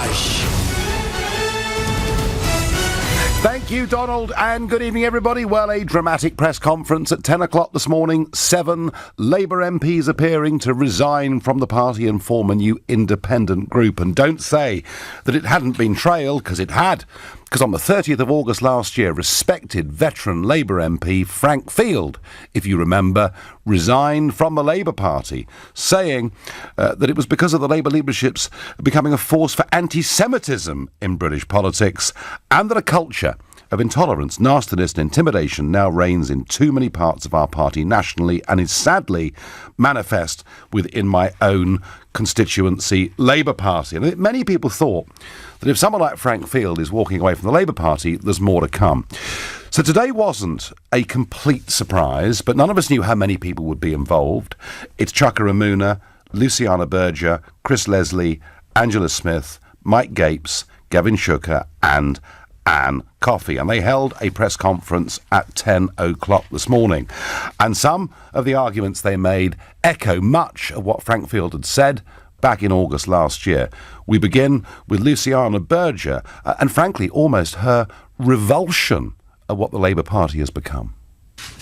Farage. Thank you, Donald, and good evening, everybody. Well, a dramatic press conference at 10 o'clock this morning. 7 Labour MPs appearing to resign from the party and form a new independent group. And don't say that it hadn't been trailed, because it had. Because on the 30th of August last year, respected veteran Labour MP Frank Field, if you remember, resigned from the Labour Party, saying that it was because of the Labour leadership's becoming a force for anti-Semitism in British politics, and that a culture of intolerance, nastiness and intimidation now reigns in too many parts of our party nationally and is sadly manifest within my own constituency, Labour Party. And many people thought that if someone like Frank Field is walking away from the Labour Party, there's more to come. So today wasn't a complete surprise, but none of us knew how many people would be involved. It's Chuka Umunna, Luciana Berger, Chris Leslie, Angela Smith, Mike Gapes, Gavin Shuker and Anne Coffey, and they held a press conference at 10 o'clock this morning. And some of the arguments they made echo much of what Frank Field had said back in August last year. We begin with Luciana Berger, and frankly, almost her revulsion at what the Labour Party has become.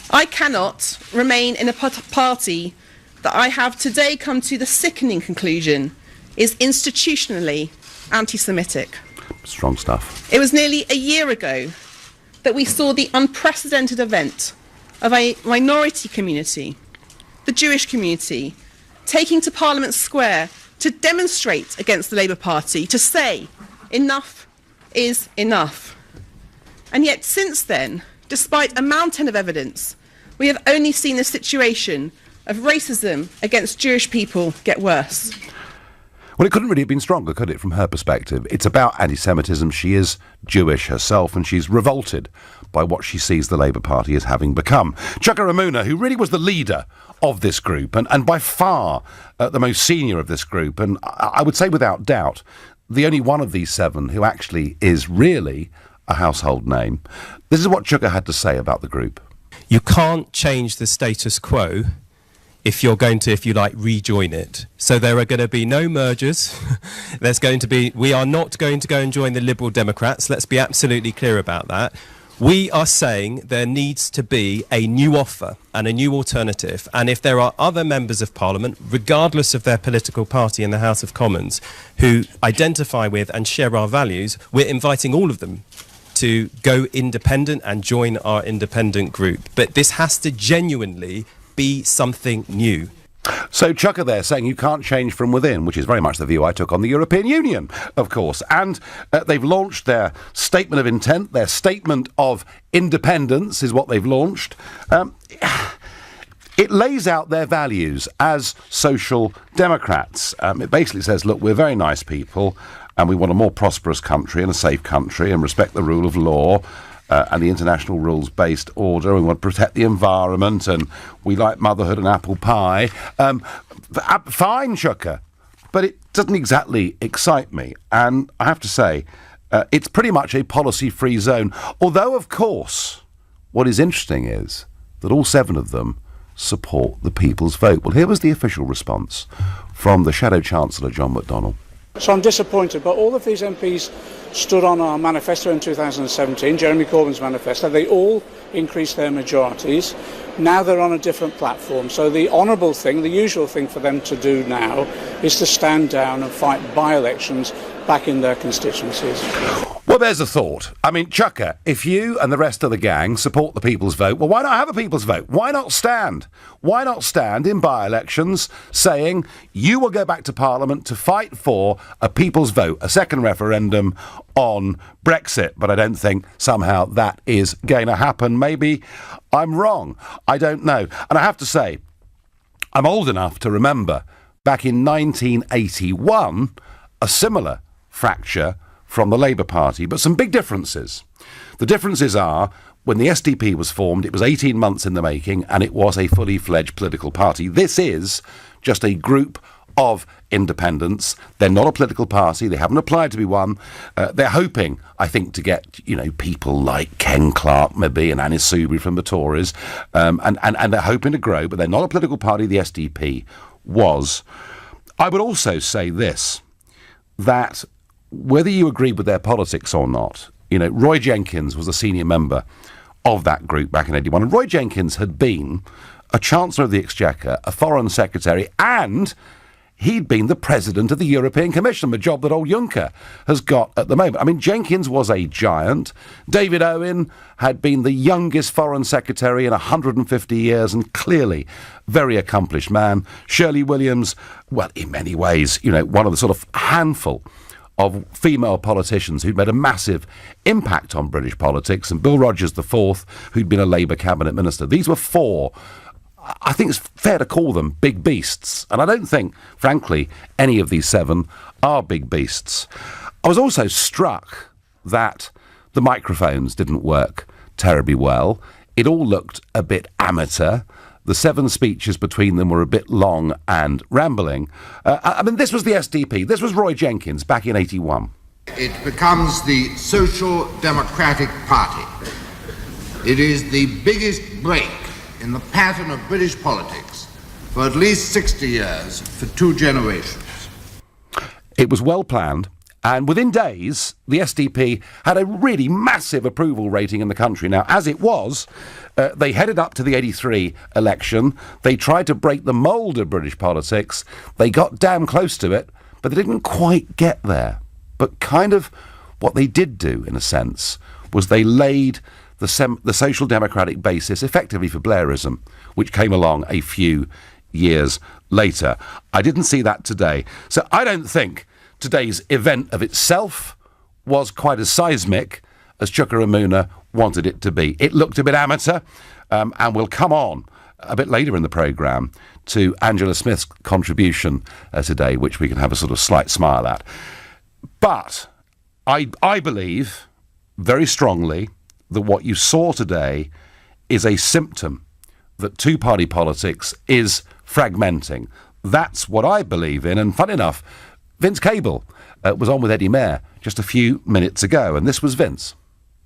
I cannot remain in a party that I have today come to the sickening conclusion is institutionally anti-Semitic. Strong stuff. It was nearly a year ago that we saw the unprecedented event of a minority community, the Jewish community, taking to Parliament Square to demonstrate against the Labour Party, to say enough is enough. And yet since then, despite a mountain of evidence, we have only seen the situation of racism against Jewish people get worse. Well, it couldn't really have been stronger, could it, from her perspective? It's about anti-Semitism. She is Jewish herself, and she's revolted by what she sees the Labour Party as having become. Chuka Umunna, who really was the leader of this group, and by far the most senior of this group, and I would say without doubt, the only one of these 7 who actually is really a household name. This is what Chuka had to say about the group. You can't change the status quo if you're going to, if you like, rejoin it. So there are going to be no mergers. We are not going to go and join the Liberal Democrats. Let's be absolutely clear about that. We are saying there needs to be a new offer and a new alternative. And if there are other members of Parliament, regardless of their political party in the House of Commons, who identify with and share our values, we're inviting all of them to go independent and join our independent group. But this has to genuinely be something new. So Chuka there saying you can't change from within, which is very much the view I took on the European Union, of course. And they've launched their statement of intent, their statement of independence is what they've launched. It lays out their values as social democrats. It basically says, look, we're very nice people and we want a more prosperous country and a safe country and respect the rule of law. And the international rules-based order. We want to protect the environment, and we like motherhood and apple pie. Fine, Chuka, but it doesn't exactly excite me. And I have to say, it's pretty much a policy-free zone. Although, of course, what is interesting is that all 7 of them support the people's vote. Well, here was the official response from the Shadow Chancellor, John McDonnell. So I'm disappointed, but all of these MPs stood on our manifesto in 2017, Jeremy Corbyn's manifesto. They all increased their majorities. Now they're on a different platform. So the honourable thing, the usual thing for them to do now is to stand down and fight by-elections back in their constituencies. Well, there's a thought. I mean, Chuka, if you and the rest of the gang support the people's vote, well, why not have a people's vote? Why not stand? Why not stand in by-elections saying you will go back to Parliament to fight for a people's vote, a second referendum on Brexit? But I don't think somehow that is going to happen. Maybe I'm wrong. I don't know. And I have to say, I'm old enough to remember back in 1981, a similar fracture from the Labour Party, but some big differences. The differences are, when the SDP was formed, it was 18 months in the making, and it was a fully fledged political party. This is just a group of independents. They're not a political party. They haven't applied to be one. They're hoping, I think, to get, people like Ken Clarke, maybe, and Anis Soubry from the Tories, and they're hoping to grow, but they're not a political party. The SDP was. I would also say this, that whether you agreed with their politics or not, you know, Roy Jenkins was a senior member of that group back in 81. And Roy Jenkins had been a Chancellor of the Exchequer, a Foreign Secretary, and he'd been the President of the European Commission, the job that old Juncker has got at the moment. I mean, Jenkins was a giant. David Owen had been the youngest Foreign Secretary in 150 years and clearly very accomplished man. Shirley Williams, well, in many ways, you know, one of the sort of handful of female politicians who'd made a massive impact on British politics, and Bill Rogers IV, who'd been a Labour cabinet minister. These were four, I think it's fair to call them big beasts. And I don't think, frankly, any of these seven are big beasts. I was also struck that the microphones didn't work terribly well. It all looked a bit amateur. The 7 speeches between them were a bit long and rambling. I mean, this was the SDP. This was Roy Jenkins back in 81. It becomes the Social Democratic Party. It is the biggest break in the pattern of British politics for at least 60 years, for 2 generations. It was well planned, and within days, the SDP had a really massive approval rating in the country. Now, as it was, they headed up to the 83 election. They tried to break the mould of British politics. They got damn close to it, but they didn't quite get there. But kind of what they did do, in a sense, was they laid the social democratic basis effectively for Blairism, which came along a few years later. I didn't see that today. So I don't think today's event of itself was quite as seismic as Chuka Umunna wanted it to be. It looked a bit amateur, and we'll come on a bit later in the programme to Angela Smith's contribution today, which we can have a sort of slight smile at. But I believe very strongly that what you saw today is a symptom that two-party politics is fragmenting. That's what I believe in. And fun enough, Vince Cable was on with Eddie Mair just a few minutes ago, and this was Vince.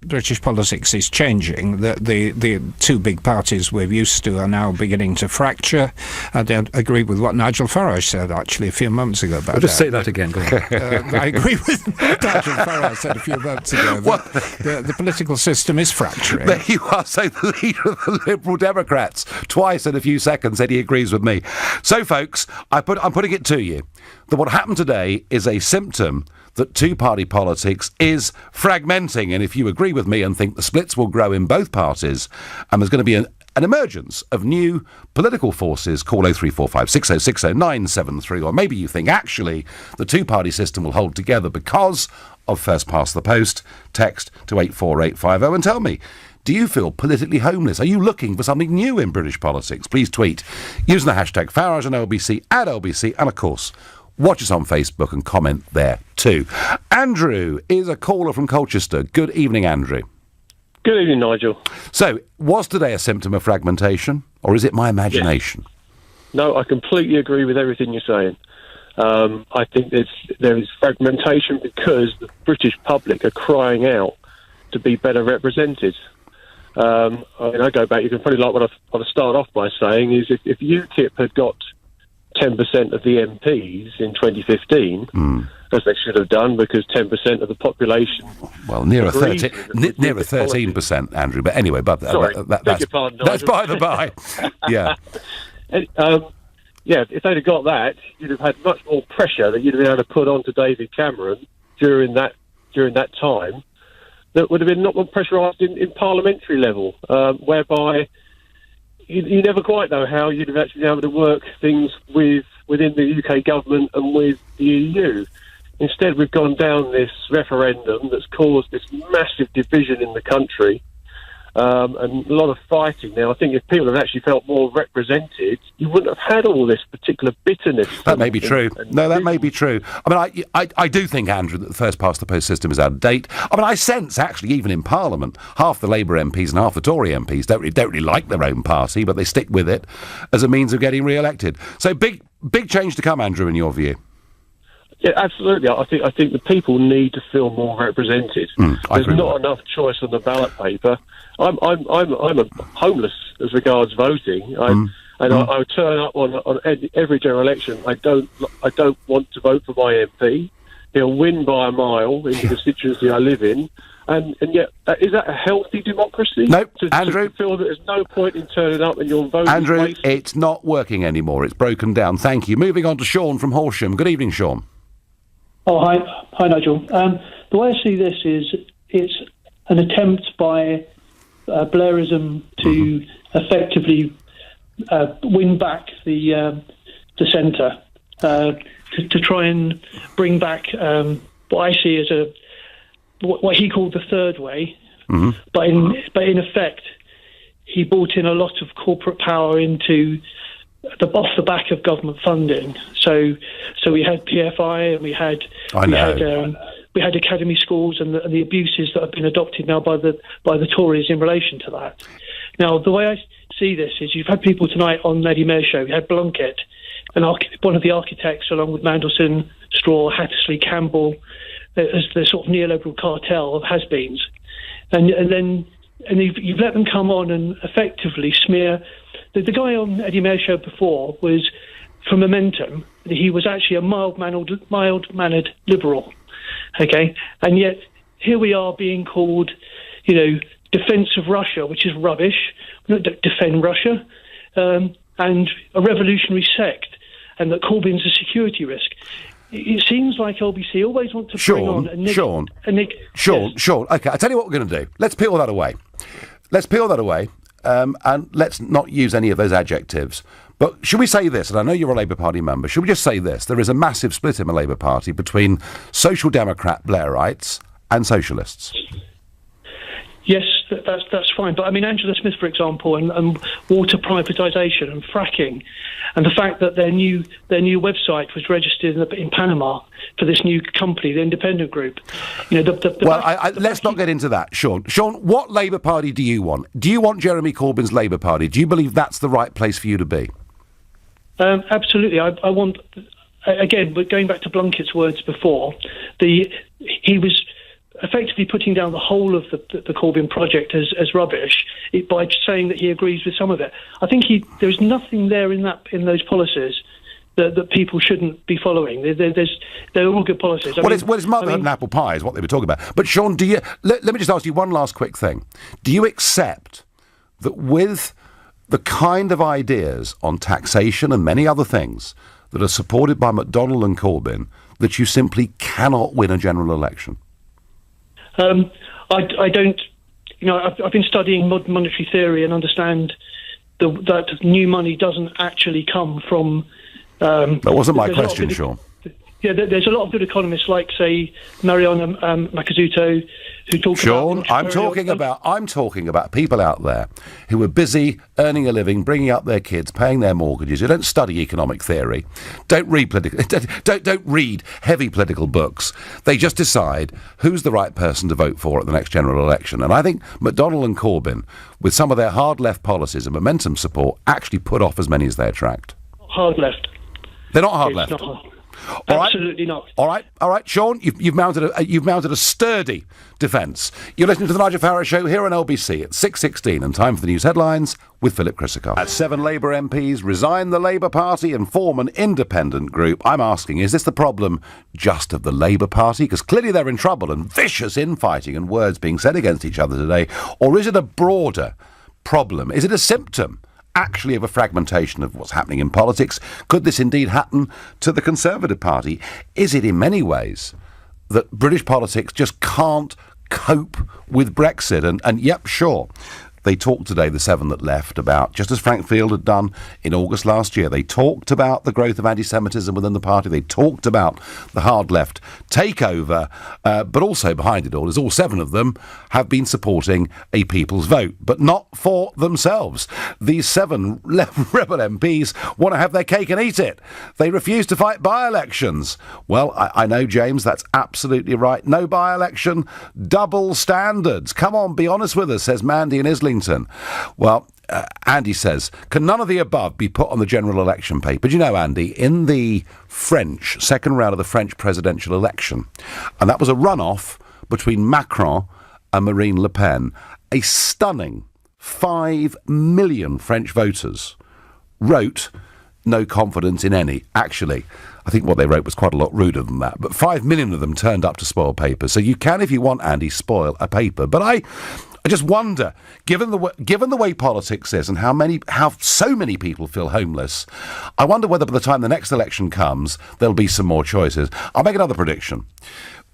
British politics is changing. The 2 big parties we're used to are now beginning to fracture. I don't agree with what Nigel Farage said, actually, a few months ago about just say that again. Go on. I agree with what Nigel Farage said a few months ago. The political system is fracturing. There you are, so the leader of the Liberal Democrats twice in a few seconds said he agrees with me. So, folks, I'm putting it to you that what happened today is a symptom that two-party politics is fragmenting. And if you agree with me and think the splits will grow in both parties, and there's going to be an emergence of new political forces, call 0345 6060 973, or maybe you think actually the two-party system will hold together because of first past the post, text to 84850 and tell me, do you feel politically homeless? Are you looking for something new in British politics? Please tweet using the hashtag Farage and LBC, at LBC, and of course, watch us on Facebook and comment there too. Andrew is a caller from Colchester. Good evening, Andrew. Good evening, Nigel. So, was today a symptom of fragmentation, or is it my imagination? Yes. No, I completely agree with everything you're saying. I think there is fragmentation because the British public are crying out to be better represented. I go back, you can probably like what I've started off by saying is if UKIP had got 10% of the MPs in 2015, as they should have done, because 10% of the population... Well, nearer 13%, Andrew, but anyway, but that's by the by. Yeah. If they'd have got that, you'd have had much more pressure that you'd have been able to put onto David Cameron during that time. That would have been not more pressurised in parliamentary level, whereby you never quite know how you'd have actually been able to work things within the UK government and with the EU. Instead, we've gone down this referendum that's caused this massive division in the country, and a lot of fighting. Now, I think if people had actually felt more represented, you wouldn't have had all this particular bitterness. That may be true. That may be true. I mean, I do think, Andrew, that the first past the post system is out of date. I mean, I sense, actually, even in Parliament, half the Labour MPs and half the Tory MPs don't really like their own party, but they stick with it as a means of getting re-elected. So big change to come, Andrew, in your view. Yeah, absolutely. I think the people need to feel more represented. There's not enough choice on the ballot paper. I'm homeless as regards voting. I turn up on every general election. I don't want to vote for my MP He'll win by a mile in the constituency I live in. And yet, is that a healthy democracy? No, To Andrew. feel that there's no point in turning up and your vote Andrew, is wasted? it's not working anymore. It's broken down. Thank you. Moving on to Sean from Horsham. Good evening, Sean. Oh, hi, Nigel. The way I see this is it's an attempt by Blairism to effectively win back the centre, to try and bring back what I see as what he called the third way, but in effect, he brought in a lot of corporate power into off the back of government funding. So we had PFI and we had academy schools and the abuses that have been adopted now by the Tories in relation to that. Now, the way I see this is you've had people tonight on Eddie Mair's show. You had Blunkett, one of the architects, along with Mandelson, Straw, Hattersley, Campbell, as the sort of neoliberal cartel of has-beens, and you've let them come on and effectively smear. The guy on Eddie Mair's show before was from Momentum. He was actually a mild-mannered liberal, okay, and yet here we are being called, defence of Russia, which is rubbish. We don't defend Russia, and a revolutionary sect, and that Corbyn's a security risk. It seems like LBC always want to bring on a Sean. Okay, I'll tell you what we're going to do. Let's peel that away. And let's not use any of those adjectives. But should we say this, and I know you're a Labour Party member, should we just say this? There is a massive split in the Labour Party between Social Democrat Blairites and Socialists. Yes, that's fine. But I mean, Angela Smith, for example, and water privatisation and fracking, and the fact that their new website was registered in Panama for this new company, the Independent Group. Let's not get into that, Sean. Sean, what Labour Party do you want? Do you want Jeremy Corbyn's Labour Party? Do you believe that's the right place for you to be? Absolutely. I want, again, but going back to Blunkett's words before, he was effectively putting down the whole of the Corbyn project as rubbish by saying that he agrees with some of it. I think there's nothing there in those policies that people shouldn't be following. They're all good policies. It's motherhood and apple pie is what they were talking about. But Sean, let me just ask you one last quick thing. Do you accept that with the kind of ideas on taxation and many other things that are supported by McDonnell and Corbyn, that you simply cannot win a general election? I don't. I've been studying modern monetary theory and understand that new money doesn't actually come from. That wasn't my question, Sean. Yeah, there's a lot of good economists, like say Mariana Mazzucato, who talk Sean, about. I'm talking about people out there who are busy earning a living, bringing up their kids, paying their mortgages. Who don't study economic theory, don't read heavy political books. They just decide who's the right person to vote for at the next general election. And I think McDonnell and Corbyn, with some of their hard left policies and momentum support, actually put off as many as they attract. Hard left. They're not hard left. Absolutely not. All right, Sean, you've mounted a sturdy defence. You're listening to the Nigel Farage Show here on LBC at 6:16, and time for the news headlines with Philip Chrisicott. At 7 Labour MPs resign the Labour Party and form an independent group. I'm asking, is this the problem just of the Labour Party? Because clearly they're in trouble and vicious infighting and words being said against each other today. Or is it a broader problem? Is it a symptom actually of a fragmentation of what's happening in politics? Could this indeed happen to the Conservative Party? Is it in many ways that British politics just can't cope with Brexit? And yep, sure, they talked today, the 7 that left, about, just as Frank Field had done in August last year, they talked about the growth of anti-Semitism within the party, they talked about the hard left takeover, but also behind it all is all 7 of them have been supporting a people's vote, but not for themselves. These 7 rebel MPs want to have their cake and eat it. They refuse to fight by-elections. Well, I know, James, that's absolutely right. No by-election, double standards. Come on, be honest with us, says Mandy in Islington. Well, Andy says, can none of the above be put on the general election paper? Do you know, Andy, in the second round of the French presidential election, and that was a runoff between Macron and Marine Le Pen, a stunning 5 million French voters wrote no confidence in any. Actually, I think what they wrote was quite a lot ruder than that. But 5 million of them turned up to spoil papers. So you can, if you want, Andy, spoil a paper. But I just wonder, given the way politics is and how so many people feel homeless, I wonder whether by the time the next election comes, there'll be some more choices. I'll make another prediction.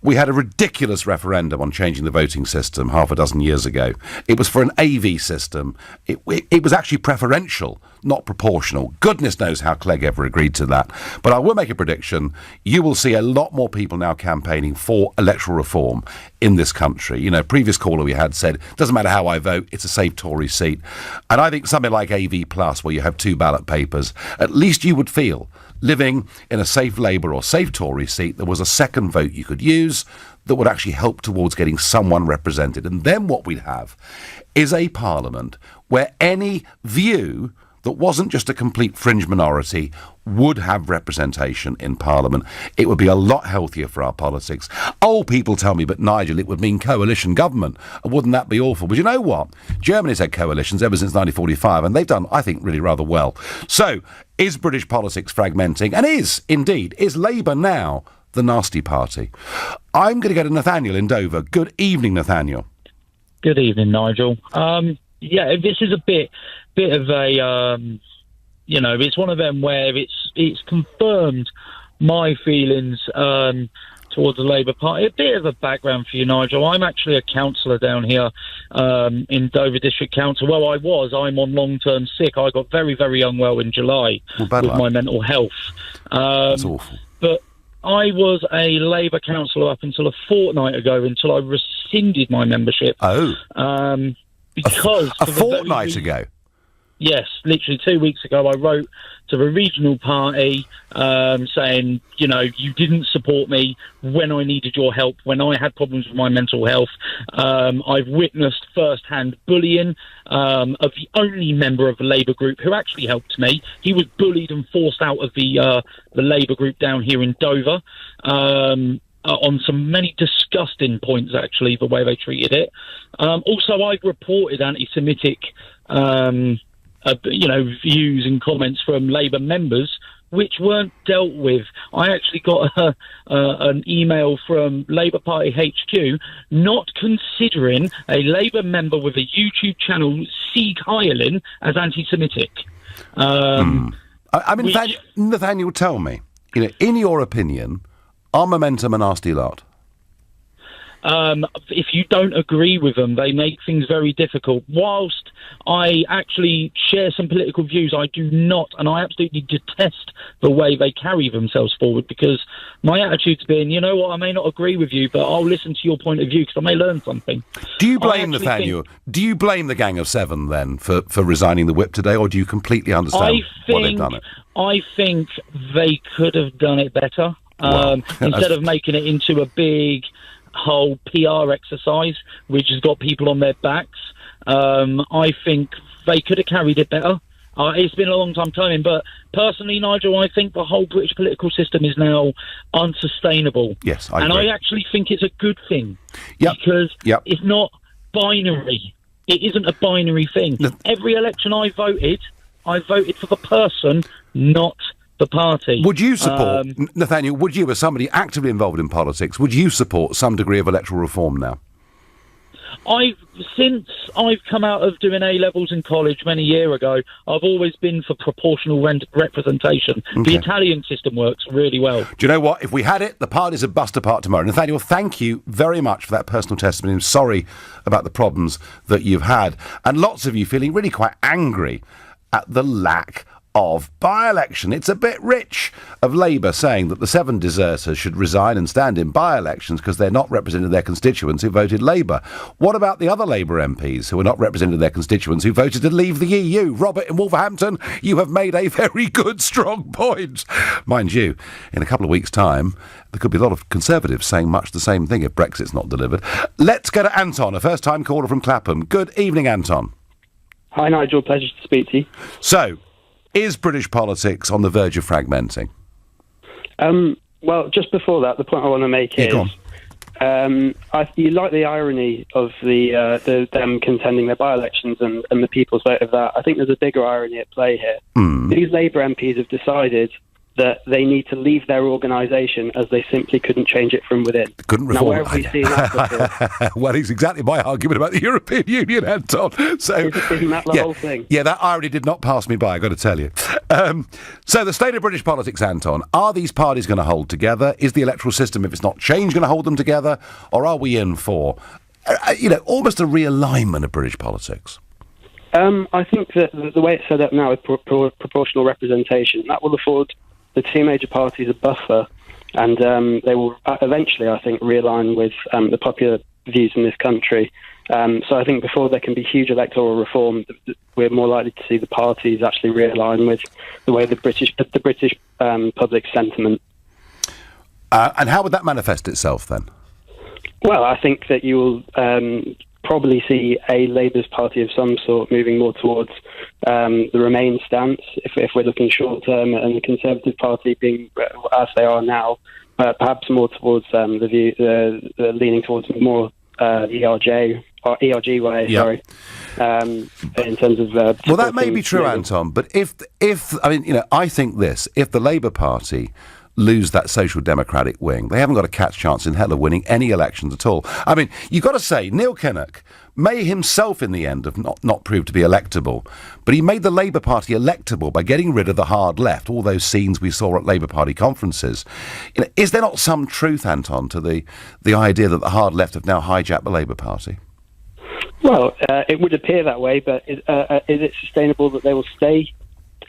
We had a ridiculous referendum on changing the voting system half a dozen years ago. It was for an AV system. It was actually preferential, not proportional. Goodness knows how Clegg ever agreed to that. But I will make a prediction. You will see a lot more people now campaigning for electoral reform in this country. You know, previous caller we had said, doesn't matter how I vote, it's a safe Tory seat. And I think something like AV Plus, where you have 2 ballot papers, at least you would feel living in a safe Labour or safe Tory seat, there was a second vote you could use that would actually help towards getting someone represented. And then what we'd have is a parliament where any view that wasn't just a complete fringe minority would have representation in Parliament. It would be a lot healthier for our politics. Old people tell me, but Nigel, it would mean coalition government. And wouldn't that be awful? But you know what? Germany's had coalitions ever since 1945, and they've done, I think, really rather well. So, is British politics fragmenting? And is Labour now the nasty party? I'm going to go to Nathaniel in Dover. Good evening, Nathaniel. Good evening, Nigel. Yeah, this is a bit of a, it's one of them where it's confirmed my feelings towards the Labour Party. A bit of a background for you, Nigel. I'm actually a councillor down here in Dover District Council. Well, I'm on long-term sick. I got very, very unwell in July with my mental health. That's awful. But I was a Labour councillor up until a fortnight ago, until I rescinded my membership. Oh. Because a fortnight ago? Yes, literally 2 weeks ago, I wrote to the regional party saying, you didn't support me when I needed your help, when I had problems with my mental health. I've witnessed first-hand bullying of the only member of the Labour group who actually helped me. He was bullied and forced out of the Labour group down here in Dover. On some many disgusting points, actually, the way they treated it. Also, I've reported anti-Semitic, views and comments from Labour members which weren't dealt with. I actually got an email from Labour Party HQ not considering a Labour member with a YouTube channel, Sieg Heilin, as anti-Semitic. Nathaniel, tell me, in your opinion, are Momentum a nasty lot? If you don't agree with them, they make things very difficult. Whilst I actually share some political views, I do not, and I absolutely detest the way they carry themselves forward, because my attitude's been, you know what, I may not agree with you, but I'll listen to your point of view because I may learn something. Do you blame, Nathaniel, do you blame the Gang of Seven, then, for resigning the whip today, or do you completely understand why they've done it? I think they could have done it better. Instead of making it into a big whole PR exercise which has got people on their backs, I think they could have carried it better. It's been a long time coming, but personally, Nigel, I think the whole British political system is now unsustainable. Yes, I agree. And I actually think it's a good thing, because it's not binary. It isn't a binary thing. Every election I voted for the person, not the party. Would you support, Nathaniel, as somebody actively involved in politics, would you support some degree of electoral reform now? Since I've come out of doing A-levels in college many years ago, I've always been for proportional representation. Okay. The Italian system works really well. Do you know what? If we had it, the parties would bust apart tomorrow. Nathaniel, thank you very much for that personal testimony. I'm sorry about the problems that you've had. And lots of you feeling really quite angry at the lack of by-election. It's a bit rich of Labour saying that the 7 deserters should resign and stand in by-elections because they're not representing their constituents who voted Labour. What about the other Labour MPs who are not representing their constituents who voted to leave the EU? Robert in Wolverhampton, you have made a very good, strong point. Mind you, in a couple of weeks' time, there could be a lot of Conservatives saying much the same thing if Brexit's not delivered. Let's go to Anton, a first-time caller from Clapham. Good evening, Anton. Hi, Nigel. Pleasure to speak to you. So, is British politics on the verge of fragmenting? Well, just before that, the point I want to make is You like the irony of them contending their by-elections and the people's vote of that. I think there's a bigger irony at play here. These Labour MPs have decided that they need to leave their organisation as they simply couldn't change it from within. Couldn't reform. Now, where have we seen that before? Well, it's exactly my argument about the European Union, Anton. So, isn't that the whole thing? Yeah, that irony did not pass me by, I've got to tell you. So the state of British politics, Anton, are these parties going to hold together? Is the electoral system, if it's not changed, going to hold them together? Or are we in for, almost a realignment of British politics? I think that the way it's set up now with proportional representation, that will afford the two major parties a buffer, and they will eventually, I think, realign with the popular views in this country. So I think before there can be huge electoral reform, we're more likely to see the parties actually realign with the way the British public sentiment. And how would that manifest itself then? Well, I think that you will probably see a Labour's party of some sort moving more towards the Remain stance, if we're looking short term, and the Conservative Party being as they are now, perhaps more towards the view, leaning towards more ERG way. Yep. Sorry, in terms of well, that may be true, Anton. But if I think this: if the Labour Party lose that social democratic wing, they haven't got a cat's chance in hell of winning any elections at all. I mean, you've got to say, Neil Kinnock may himself in the end have not proved to be electable, but he made the Labour Party electable by getting rid of the hard left, all those scenes we saw at Labour Party conferences. Is there not some truth, Anton, to the idea that the hard left have now hijacked the Labour Party? Well, it would appear that way, but is it sustainable that they will stay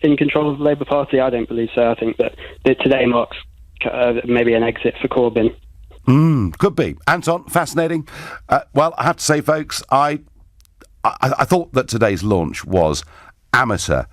in control of the Labour Party? I don't believe so. I think that today marks maybe an exit for Corbyn. Could be. Anton, fascinating. Well, I have to say, folks, I thought that today's launch was amateur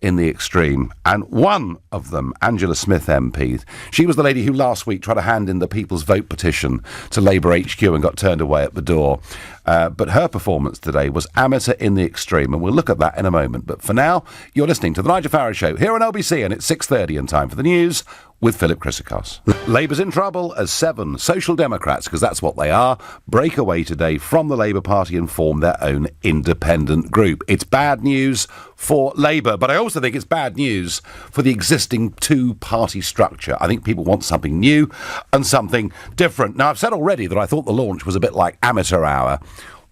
in the extreme, and one of them, Angela Smith MP, she was the lady who last week tried to hand in the People's Vote petition to Labour HQ and got turned away at the door. But her performance today was amateur in the extreme, and we'll look at that in a moment. But for now, you're listening to The Nigel Farage Show here on LBC, and it's 6:30 and time for the news with Philip Chrysikos. Labour's in trouble as 7 Social Democrats, because that's what they are, break away today from the Labour Party and form their own independent group. It's bad news for Labour, but I also think it's bad news for the existing two-party structure. I think people want something new and something different. Now, I've said already that I thought the launch was a bit like amateur hour.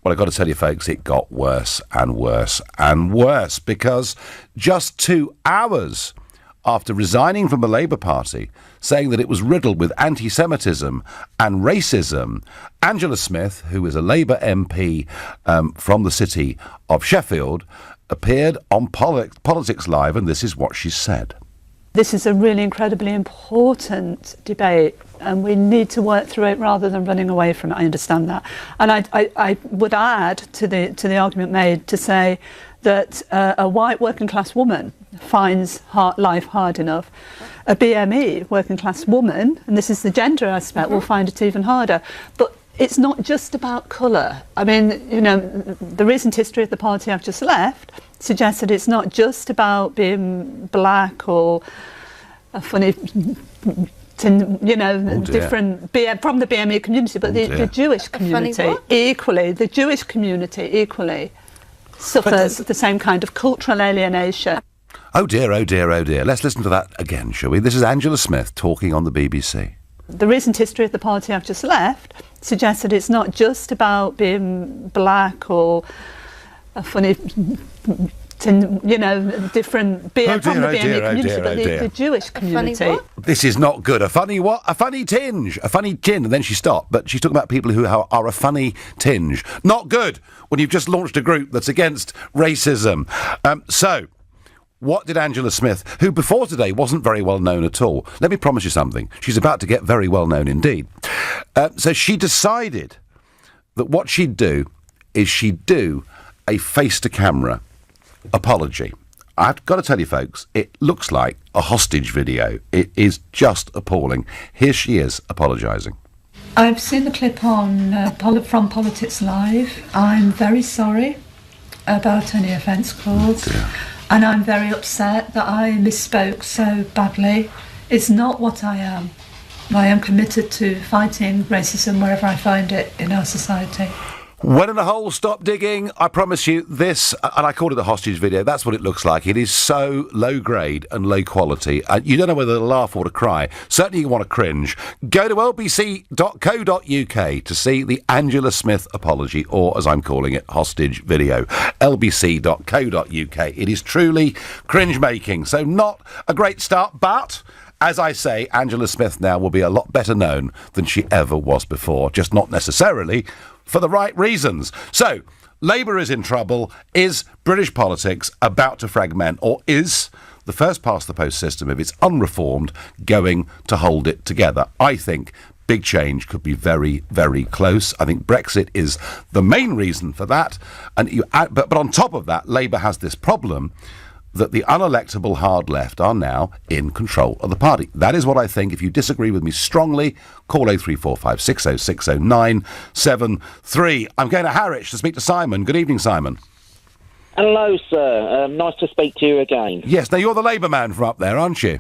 Well, I've got to tell you, folks, it got worse and worse and worse, because just 2 hours after resigning from the Labour Party, saying that it was riddled with anti-Semitism and racism, Angela Smith, who is a Labour MP from the city of Sheffield, appeared on Politics Live, and this is what she said. This is a really incredibly important debate, and we need to work through it rather than running away from it. I understand that. And I would add to the argument made to say that a white working class woman finds life hard enough. A BME working class woman, and this is the gender aspect, will find it even harder. But it's not just about colour. I mean, the recent history of the party I've just left suggests that it's not just about being black or a funny, different from the BME community, but the Jewish community equally. The Jewish community equally suffers the same kind of cultural alienation. Oh dear, oh dear, oh dear. Let's listen to that again, shall we? This is Angela Smith talking on the BBC. The recent history of the party I've just left suggests that it's not just about being black or a funny, different from the BME community, but the Jewish community. This is not good. A funny what? A funny tinge. A funny tin. And then she stopped. But she's talking about people who are a funny tinge. Not good when you've just launched a group that's against racism. So, what did Angela Smith, who before today wasn't very well known at all, let me promise you something, she's about to get very well known indeed. So she decided that what she'd do is she'd do a face-to-camera apology. I've got to tell you, folks, it looks like a hostage video. It is just appalling. Here she is apologising. I've seen the clip on from Politics Live. I'm very sorry about any offence caused. And I'm very upset that I misspoke so badly. It's not what I am. I am committed to fighting racism wherever I find it in our society. When in a hole, stop digging. I promise you this, and I called it the hostage video, that's what it looks like. It is so low grade and low quality. You don't know whether to laugh or to cry. Certainly you want to cringe. Go to lbc.co.uk to see the Angela Smith apology, or as I'm calling it, hostage video. lbc.co.uk. It is truly cringe-making, so not a great start, but... as I say, Angela Smith now will be a lot better known than she ever was before, just not necessarily for the right reasons. So, Labour is in trouble. Is British politics about to fragment, or is the first past the post system, if it's unreformed, going to hold it together? I think big change could be very, very close. I think Brexit is the main reason for that. But on top of that, Labour has this problem that the unelectable hard left are now in control of the party. That is what I think. If you disagree with me strongly, call 0345 6060 973. I'm going to Harwich to speak to Simon. Good evening, Simon. Hello, sir. Nice to speak to you again. Yes, now you're the Labour man from up there, aren't you?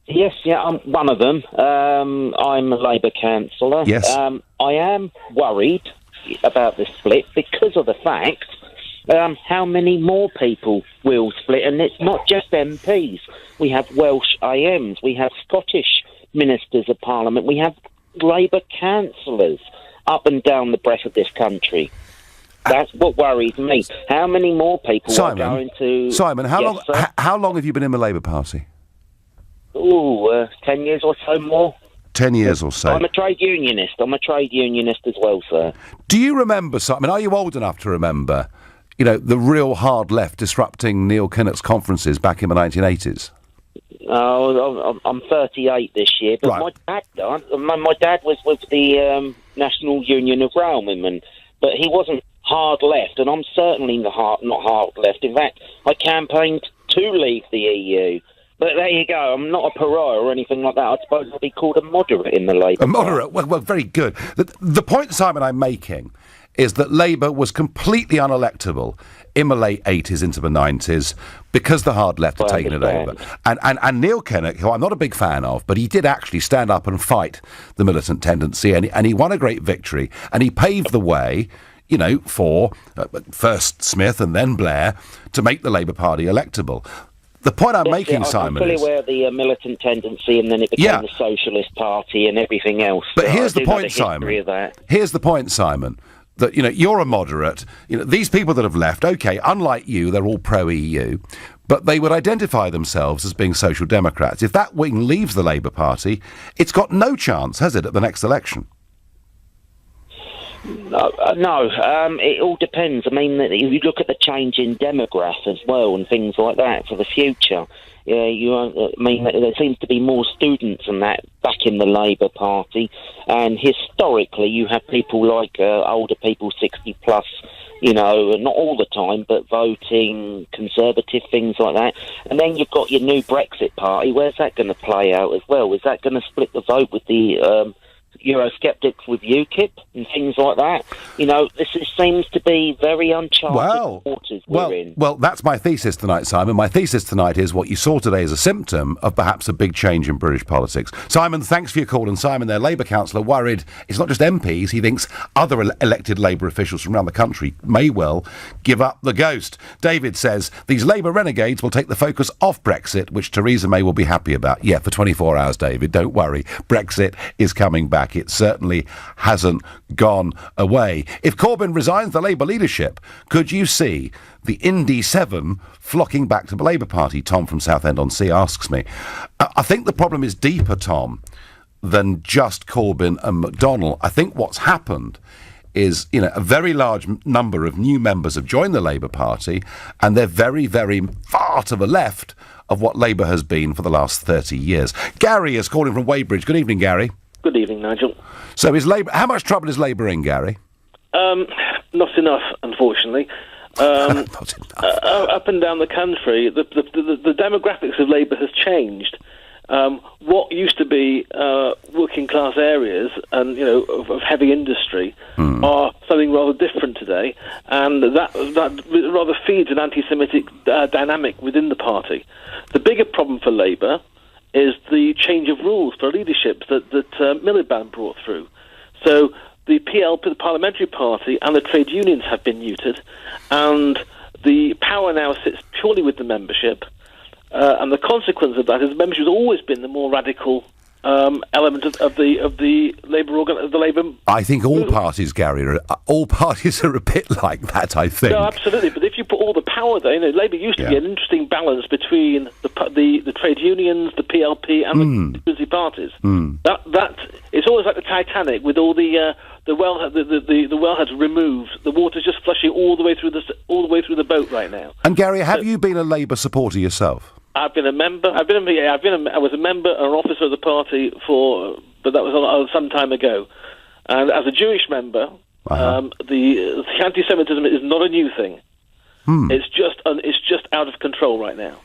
Yes, yeah, I'm one of them. I'm a Labour councillor. Yes. I am worried about this split because of the fact how many more people will split, and it's not just MPs. We have Welsh AMs, we have Scottish Ministers of Parliament, we have Labour councillors up and down the breadth of this country. That's what worries me. How many more people are going to... Simon, how long have you been in the Labour Party? 10 years or so more. 10 years or so. I'm a trade unionist. As well, sir. Do you remember, Simon, are you old enough to remember, the real hard left disrupting Neil Kinnock's conferences back in the 1980s? Oh, I'm 38 this year, but right. My dad was with the National Union of Railmen, but he wasn't hard left, and I'm certainly not hard left. In fact, I campaigned to leave the EU. But there you go. I'm not a pariah or anything like that. I suppose I'd be called a moderate in the Labour. A moderate? Well, very good. The point, Simon, I'm making is that Labour was completely unelectable in the late 80s into the 90s because the hard left had taken it over. And Neil Kinnock, who I'm not a big fan of, but he did actually stand up and fight the militant tendency, and he won a great victory, and he paved the way, for first Smith and then Blair to make the Labour Party electable. The point I'm making, Simon, I'm fully aware of the militant tendency, and then it became the Socialist Party and everything else. But here's the point, Simon. Here's the point, Simon, that, you're a moderate. These people that have left, OK, unlike you, they're all pro-EU, but they would identify themselves as being Social Democrats. If that wing leaves the Labour Party, it's got no chance, has it, at the next election? No, it all depends. I mean, you look at the change in demograph as well and things like that for the future. There seems to be more students and that back in the Labour Party, and historically you have people like older people, 60 plus, not all the time, but voting Conservative, things like that. And then you've got your new Brexit Party. Where's that going to play out as well? Is that going to split the vote with the Eurosceptics with UKIP and things like that? Seems to be very uncharted waters we're in. Well, that's my thesis tonight, Simon. My thesis tonight is what you saw today is a symptom of perhaps a big change in British politics. Simon, thanks for your call. And Simon, their Labour councillor, worried it's not just MPs. He thinks other elected Labour officials from around the country may well give up the ghost. David says these Labour renegades will take the focus off Brexit, which Theresa May will be happy about. Yeah, for 24 hours, David, don't worry. Brexit is coming back. It certainly hasn't gone away. If Corbyn resigns the Labour leadership, could you see the Indy 7 flocking back to the Labour Party? Tom from Southend-on-Sea asks me. I think the problem is deeper, Tom, than just Corbyn and McDonnell. I think what's happened is, a very large number of new members have joined the Labour Party, and they're very, very far to the left of what Labour has been for the last 30 years. Gary is calling from Weybridge. Good evening, Gary. Good evening, Nigel. So how much trouble is Labour in, Gary? Not enough, unfortunately. Not enough. Up and down the country, the demographics of Labour has changed. What used to be working class areas and of heavy industry are something rather different today, and that rather feeds an anti-Semitic dynamic within the party. The bigger problem for Labour is the change of rules for leadership that Miliband brought through. So the PLP, the Parliamentary Party, and the trade unions have been neutered, and the power now sits purely with the membership. And the consequence of that is the membership has always been the more radical element of the Labour. I think all parties, Gary, all parties are a bit like that. I think. No, absolutely. But if you put all the power there, Labour used to be an interesting balance between the trade unions, the PLP, and the constituency parties. That it's always like the Titanic with all the wellheads removed. The water's just flushing all the way through the boat right now. And Gary, have you been a Labour supporter yourself? I've been a member. I was a member and an officer of the party but that was some time ago. And as a Jewish member, the anti-Semitism is not a new thing. It's just out of control right now.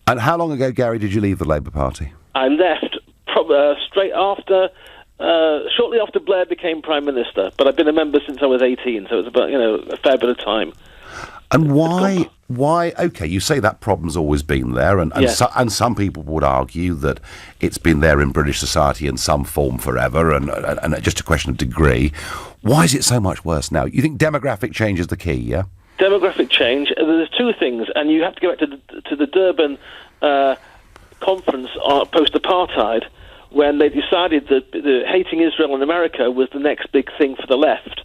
And how long ago, Gary, did you leave the Labour Party? I left straight after. Shortly after Blair became Prime Minister, but I've been a member since I was 18, so it's about a fair bit of time. And why? Okay, you say that problem's always been there, and some people would argue that it's been there in British society in some form forever, and just a question of degree. Why is it so much worse now? You think demographic change is the key? Yeah. Demographic change. There's two things, and you have to go back to the Durban conference post-apartheid, when they decided that hating Israel and America was the next big thing for the left.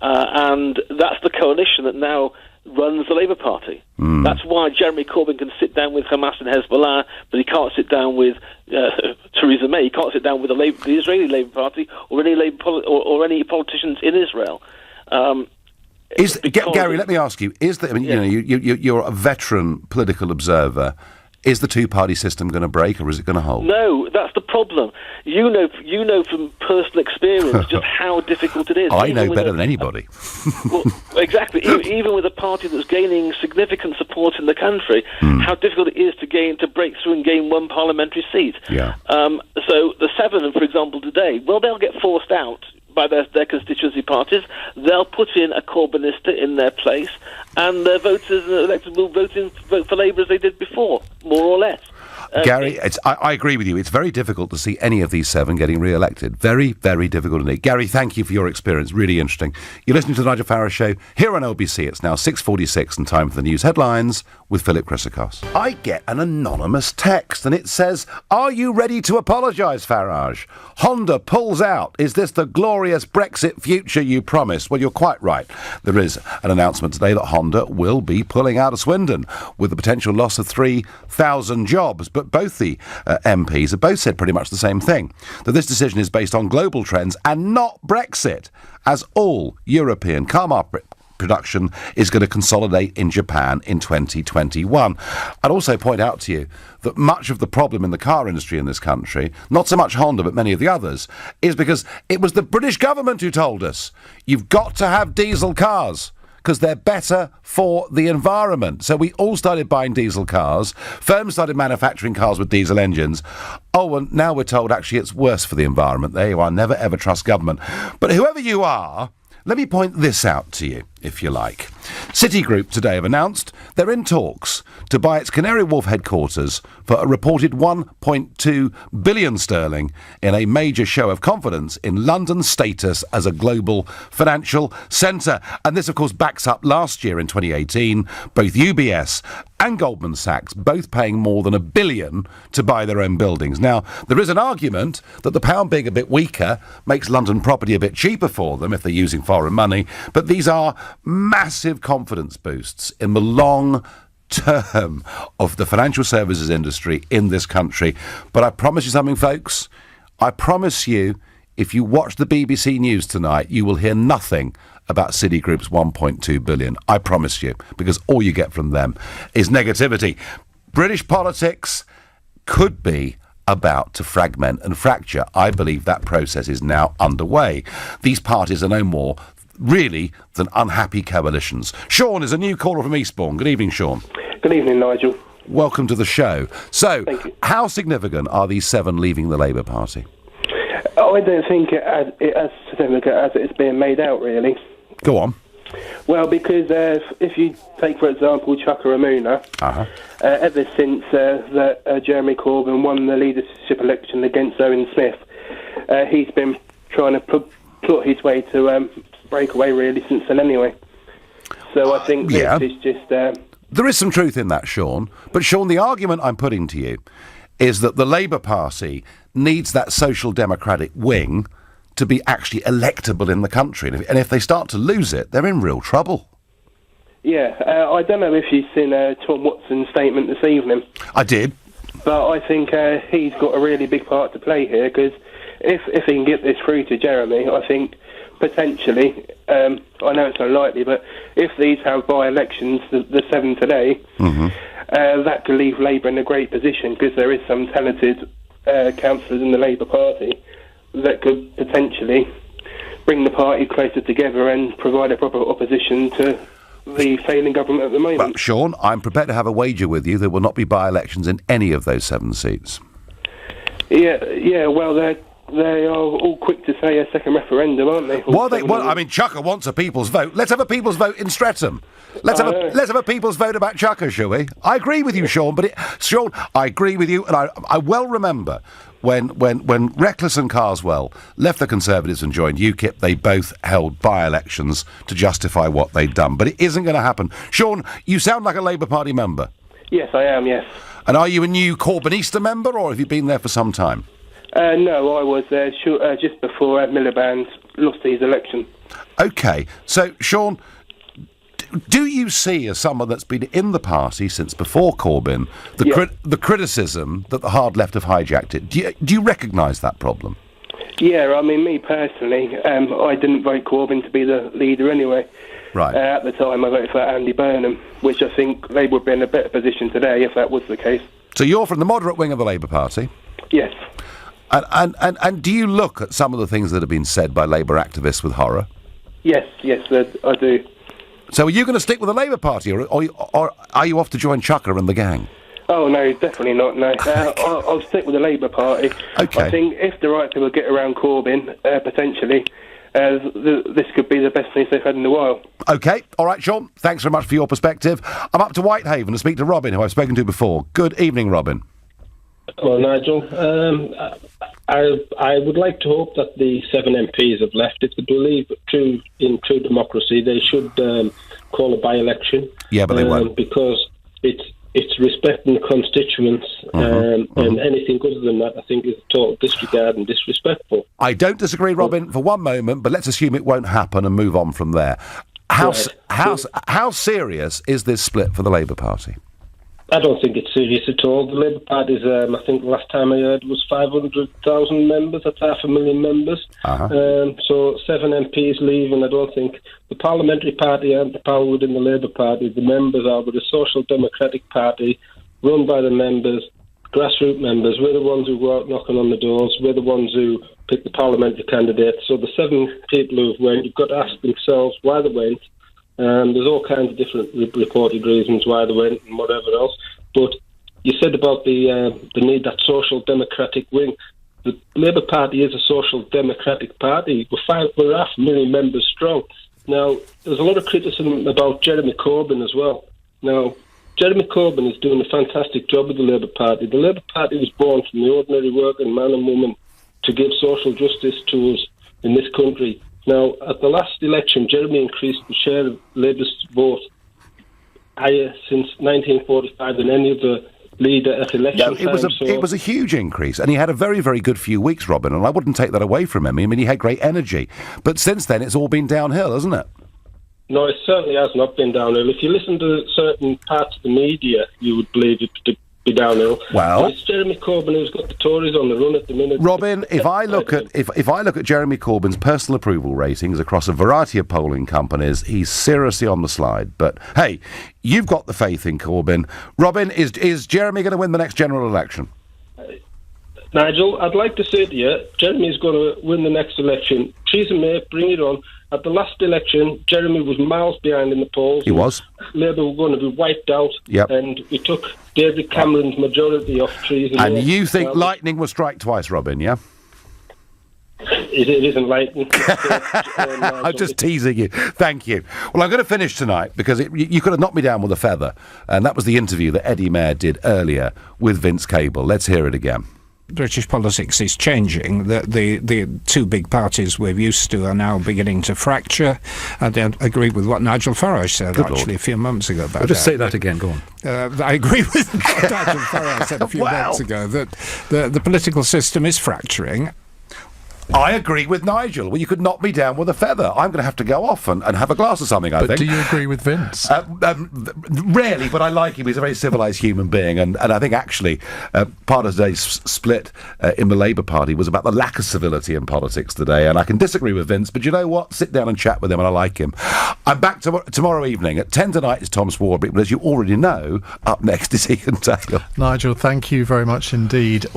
And that's the coalition that now runs the Labour Party. That's why Jeremy Corbyn can sit down with Hamas and Hezbollah, but he can't sit down with Theresa May. He can't sit down with the Israeli Labour Party or any politicians in Israel. Gary, let me ask you: you're a veteran political observer. Is the two-party system going to break, or is it going to hold? No, that's the problem. You know from personal experience just how difficult it is. I know better than anybody. Well, exactly. Even with a party that's gaining significant support in the country, how difficult it is to break through and gain one parliamentary seat. Yeah. So the Seven, for example, today, they'll get forced out by their constituency parties. They'll put in a Corbynista in their place, and their voters and electors will vote for Labour as they did before, more or less. Gary, I agree with you. It's very difficult to see any of these seven getting re-elected. Very, very difficult indeed. Gary, thank you for your experience. Really interesting. You're listening to the Nigel Farage Show here on LBC. It's now 6:46 and time for the news headlines with Philip Chrysikos. I get an anonymous text and it says, "Are you ready to apologise, Farage? Honda pulls out. Is this the glorious Brexit future you promised?" Well, you're quite right. There is an announcement today that Honda will be pulling out of Swindon with the potential loss of 3,000 jobs. But both the MPs have both said pretty much the same thing, that this decision is based on global trends and not Brexit, as all European car market production is going to consolidate in Japan in 2021. I'd also point out to you that much of the problem in the car industry in this country, not so much Honda but many of the others, is because it was the British government who told us you've got to have diesel cars because they're better for the environment. So we all started buying diesel cars. Firms started manufacturing cars with diesel engines. Oh, and now we're told actually it's worse for the environment. There you are. Never ever trust government. But whoever you are, let me point this out to you, if you like. Citigroup today have announced they're in talks to buy its Canary Wharf headquarters for a reported 1.2 billion sterling in a major show of confidence in London's status as a global financial centre. And this, of course, backs up last year in 2018, both UBS and Goldman Sachs both paying more than $1 billion to buy their own buildings. Now, there is an argument that the pound being a bit weaker makes London property a bit cheaper for them if they're using foreign money, but these are massive confidence boosts in the long term of the financial services industry in this country. But I promise you something, folks. I promise you, if you watch the BBC News tonight, you will hear nothing about Citigroup's 1.2 billion. I promise you, because all you get from them is negativity. British politics could be about to fragment and fracture. I believe that process is now underway. These parties are no more really than unhappy coalitions. Sean is a new caller from Eastbourne. Good evening, Sean. Good evening, Nigel. Welcome to the show. So, how significant are these seven leaving the Labour Party? I don't think it as significant as it's being made out, really. Go on. Well, because if you take, for example, Chuka Umunna, ever since that Jeremy Corbyn won the leadership election against Owen Smith, he's been trying to plot his way to break away, really, since then anyway. So I think this is just... There is some truth in that, Sean. But, Sean, the argument I'm putting to you is that the Labour Party needs that social democratic wing to be actually electable in the country. And if they start to lose it, they're in real trouble. Yeah, I don't know if you've seen Tom Watson's statement this evening. I did. But I think he's got a really big part to play here, because if he can get this through to Jeremy, I think potentially, I know it's unlikely, but if these have by-elections, the 7 today, that could leave Labour in a great position, because there is some talented councillors in the Labour Party that could potentially bring the party closer together and provide a proper opposition to the failing government at the moment. Well, Sean, I'm prepared to have a wager with you there will not be by-elections in any of those 7 seats. Yeah, well, they are all quick to say a second referendum, aren't they? Well, I mean, Chuka wants a people's vote. Let's have a people's vote in Streatham. Let's have a people's vote about Chuka, shall we? I agree with you, Sean. Sean, I agree with you, and I well remember when Reckless and Carswell left the Conservatives and joined UKIP, they both held by-elections to justify what they'd done. But it isn't going to happen. Sean, you sound like a Labour Party member. Yes, I am. Yes. And are you a new Corbynista member, or have you been there for some time? No, I was there just before Miliband lost his election. OK, so, Sean, do you see, as someone that's been in the party since before Corbyn, the criticism that the hard left have hijacked it? Do you recognise that problem? Yeah, I mean, me personally, I didn't vote Corbyn to be the leader anyway. Right. At the time, I voted for Andy Burnham, which I think they would be in a better position today if that was the case. So you're from the moderate wing of the Labour Party? Yes. And do you look at some of the things that have been said by Labour activists with horror? Yes, I do. So are you going to stick with the Labour Party, or are you off to join Chuka and the gang? Oh, no, definitely not, no. I'll stick with the Labour Party. Okay. I think if the right people get around Corbyn, potentially, this could be the best news they've had in a while. OK, all right, Sean, thanks very much for your perspective. I'm up to Whitehaven to speak to Robin, who I've spoken to before. Good evening, Robin. Hello, Nigel. I would like to hope that the 7 MPs have left. If they believe in true democracy, they should call a by-election. Yeah, but they won't. Because it's respecting constituents, and anything other than that, I think, is total disregard and disrespectful. I don't disagree, Robin, for one moment, but let's assume it won't happen and move on from there. How serious is this split for the Labour Party? I don't think it's serious at all. The Labour Party's, I think the last time I heard, was 500,000 members. That's 500,000 members. So 7 MPs leave, and I don't think the Parliamentary Party aren't the power within the Labour Party. The members are with the Social Democratic Party, run by the members, grassroots members. We're the ones who go out knocking on the doors. We're the ones who pick the parliamentary candidates. So the 7 people who went, you've got to ask themselves why they went. There's all kinds of different reported reasons why they went and whatever else. But you said about the need that social democratic wing. The Labour Party is a social democratic party. We're 500,000 members strong. Now, there's a lot of criticism about Jeremy Corbyn as well. Now, Jeremy Corbyn is doing a fantastic job with the Labour Party. The Labour Party was born from the ordinary working man and woman to give social justice to us in this country. Now, at the last election, Jeremy increased the share of Labour's vote higher since 1945 than any other leader at election time. It was a huge increase, and he had a very, very good few weeks, Robin, and I wouldn't take that away from him. I mean, he had great energy. But since then, it's all been downhill, hasn't it? No, it certainly has not been downhill. If you listen to certain parts of the media, you would believe it to be downhill. Well, it's Jeremy Corbyn who's got the Tories on the run at the minute. Robin, if I look at Jeremy Corbyn's personal approval ratings across a variety of polling companies, he's seriously on the slide. But hey, you've got the faith in Corbyn. Robin, is Jeremy going to win the next general election? Nigel, I'd like to say to you, Jeremy's going to win the next election. Theresa May, bring it on. At the last election, Jeremy was miles behind in the polls. He was. Labour were going to be wiped out. Yep. And we took David Cameron's majority off Theresa May. And you think lightning will strike twice, Robin, yeah? it isn't like... I'm just teasing you. Thank you. Well, I'm going to finish tonight because you could have knocked me down with a feather, and that was the interview that Eddie Mair did earlier with Vince Cable. Let's hear it again. British politics is changing. The two big parties we're used to are now beginning to fracture. I agree with what Nigel Farage said a few months ago about just say that again, go on. I agree with what Nigel Farage said a few months ago, that the political system is fracturing. I agree with Nigel. Well, you could knock me down with a feather. I'm going to have to go off and have a glass of something, I think. But do you agree with Vince? Rarely, but I like him. He's a very civilised human being. And I think, actually, part of today's split in the Labour Party was about the lack of civility in politics today. And I can disagree with Vince, but you know what? Sit down and chat with him, and I like him. I'm back tomorrow evening. At 10 tonight is Tom Swarbrick, but as you already know, up next is Ian Taylor. Nigel, thank you very much indeed.